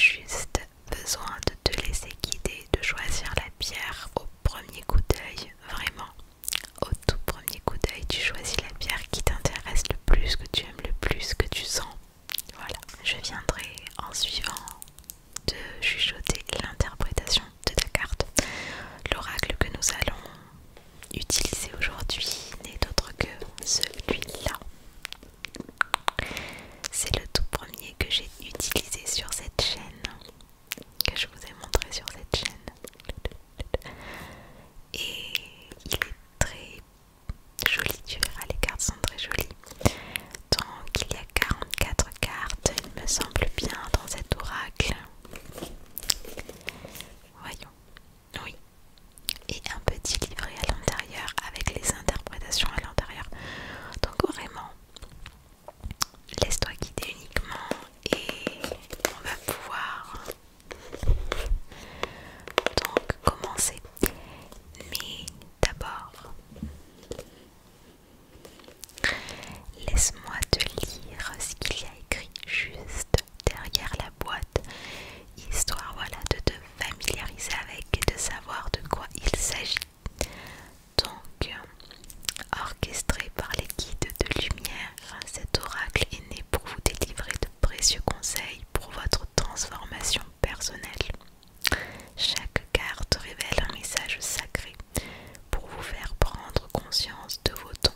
juste besoin de te laisser guider, de choisir la pierre au premier coup d'œil, vraiment. Au tout premier coup d'œil, tu choisis la pierre qui t'intéresse le plus, que tu aimes le plus, que tu sens. Voilà, je viendrai en suivant de chuchoter l'interprétation de ta carte. L'oracle que nous allons utiliser aujourd'hui n'est autre que celui-là. C'est le tout premier que j'ai utilisé sur cette chaîne, que je vous ai montré sur cette chaîne. Et il est très joli, tu verras, les cartes sont très jolies. Donc il y a 44 cartes, il me semble bien, dans cet oracle. Voyons, oui. Et un petit livret à l'intérieur avec les interprétations à l'intérieur. Donc vraiment, laisse-toi guider uniquement et on va pouvoir donc commencer. Mais d'abord, laisse-moi te lire ce qu'il y a écrit juste derrière la boîte, histoire voilà de te familiariser avec et de savoir de quoi il s'agit. Donc, orchestré par les guides de lumière, cet oracle est né pour vous délivrer de précieux conseils pour votre transformation personnelle. Chaque carte révèle un message sacré pour vous faire prendre conscience de vos dons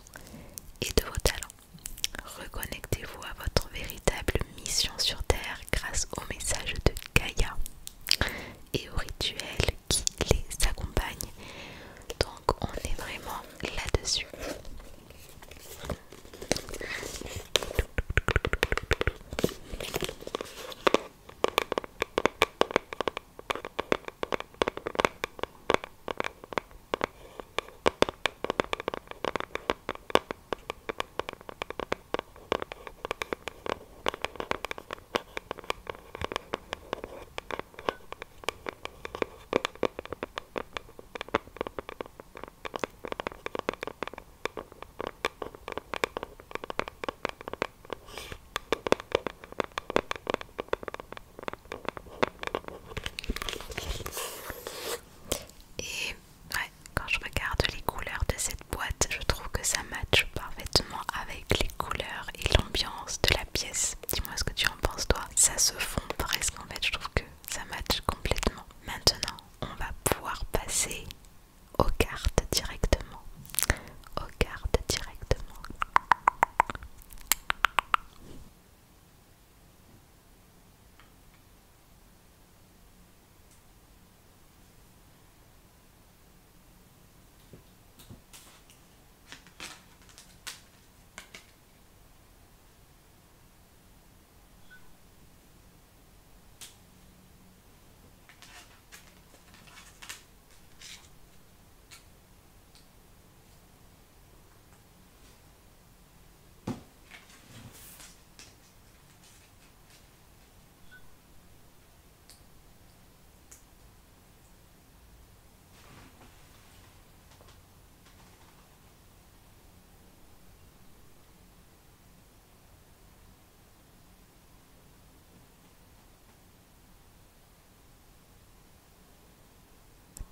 et de vos talents. Reconnectez-vous à votre véritable mission sur Terre grâce au message de Gaïa et aux rituels qui les accompagnent. Donc on est vraiment là-dessus. Et ouais, quand je regarde les couleurs de cette boîte, je trouve que ça matche parfaitement avec les couleurs et l'ambiance de la pièce. Dis-moi ce que tu en penses toi. Ça se fond presque en fait, je trouve que ça matche complètement. Maintenant, on va pouvoir passer aux cartes directement. Aux cartes directement.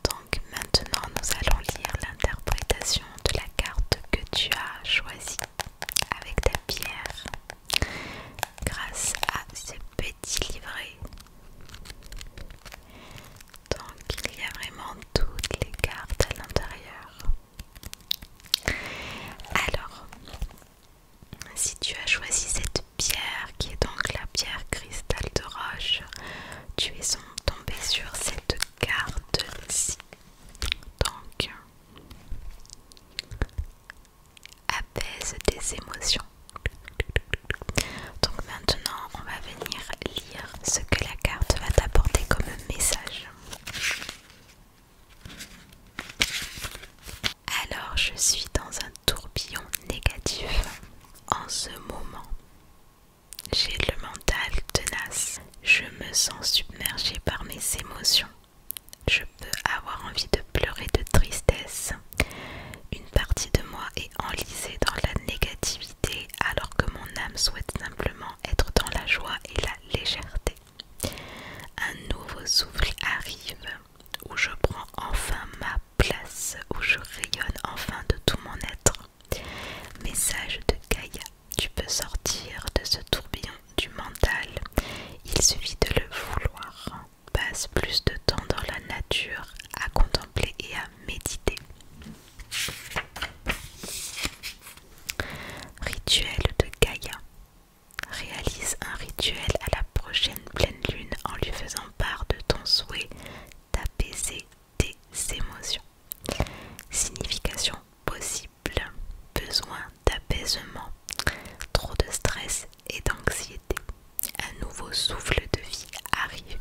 Donc maintenant nous allons lire l'interprétation de la carte que tu as choisie avec ta pierre grâce à ce petit livret. Donc il y a vraiment toutes les cartes à l'intérieur. Alors, si tu as choisi cette pierre qui est donc la pierre cristal de roche, tu es tombé sur cette carte-ci. Donc, apaise tes émotions. Donc maintenant, on va venir lire ce que la carte va t'apporter comme message. Alors, je suis dans un tourbillon négatif. En ce moment, j'ai le mental tenace. Je me sens submergée par mes émotions. Je peux avoir envie de pleurer de tristesse. Une partie de moi est enlisée dans la négativité alors que mon âme souhaite simplement être dans la joie et la légèreté. choisi de le vouloir. Passe plus de temps dans la nature à contempler et à méditer. Rituel de Gaïa. Réalise un rituel à la prochaine pleine lune en lui faisant part de ton souhait d'apaiser tes émotions. Signification possible. Besoin d'apaisement. Trop de stress et d'anxiété. Un nouveau souffle de vie arrive.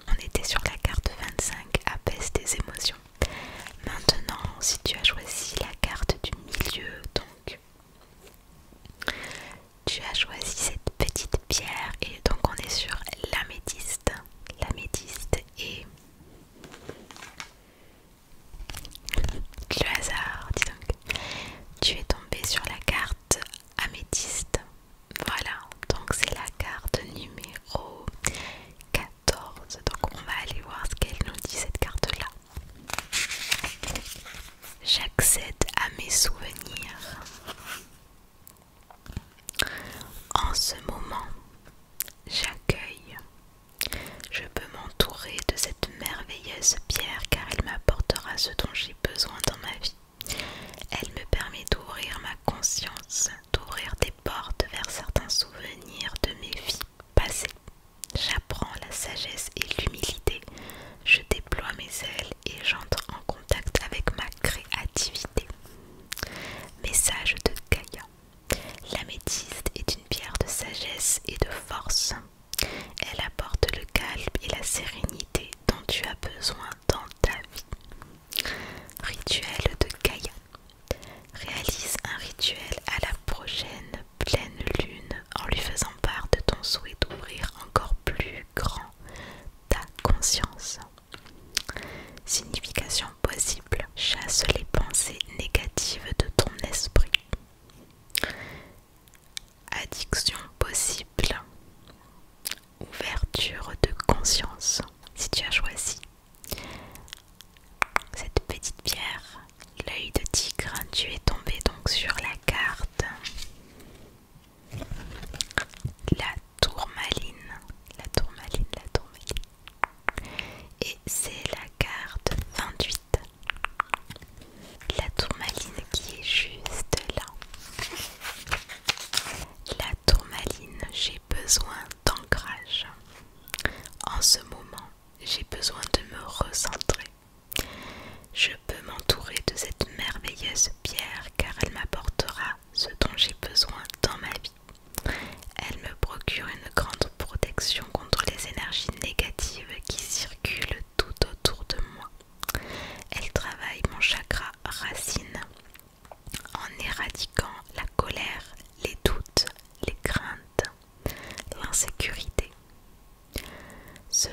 On était sur la carte 25, apaise tes émotions. Maintenant, si tu as choisi la carte du milieu, donc tu as choisi cette petite pierre et donc on est sur l'améthyste. L'améthyste est le hasard, dis donc. Tu es tombé sur la carte améthyste. Voilà, donc c'est la carte numéro 14. Donc on va aller voir ce qu'elle nous dit cette carte-là. J'accède à mes souvenirs. En ce moment, j'accueille. Je peux m'entourer de cette merveilleuse pierre car elle m'apportera ce dont j'ai besoin dans ma vie. Elle me permet d'ouvrir ma conscience, d'ouvrir des portes vers certains souvenirs de mes vies passées. J'apprends la sagesse et l'humilité. Je déploie mes ailes et j'entre en contact avec ma créativité. Message de Gaïa. L'améthyste est une pierre de sagesse et de force. Elle apporte le calme et la sérénité dont tu as besoin dans ta vie. Rituel de Gaïa. Réalise un rituel à la prochaine pleine lune en lui faisant part de ton souhait d'ouvrir encore plus grand ta conscience. Signification possible. Chasse les pensées négatives de ton esprit. Addiction possible. Ouverture de conscience. Si tu as choisi cette petite pierre, l'œil de tigre, tu es tombé donc sur la carte la tourmaline. La tourmaline, la tourmaline. Et c'est la carte 28. La tourmaline qui est juste là. La tourmaline, j'ai besoin d'ancrage. En ce moment, j'ai besoin de me recentrer. Je peux m'entourer de cette merveilleuse pierre car elle m'apportera ce dont j'ai besoin dans ma vie. Elle me procure une grande protection contre les énergies négatives qui circulent tout autour de moi. Elle travaille mon chakra racine en éradiquant la colère, les doutes, les craintes, l'insécurité. Ce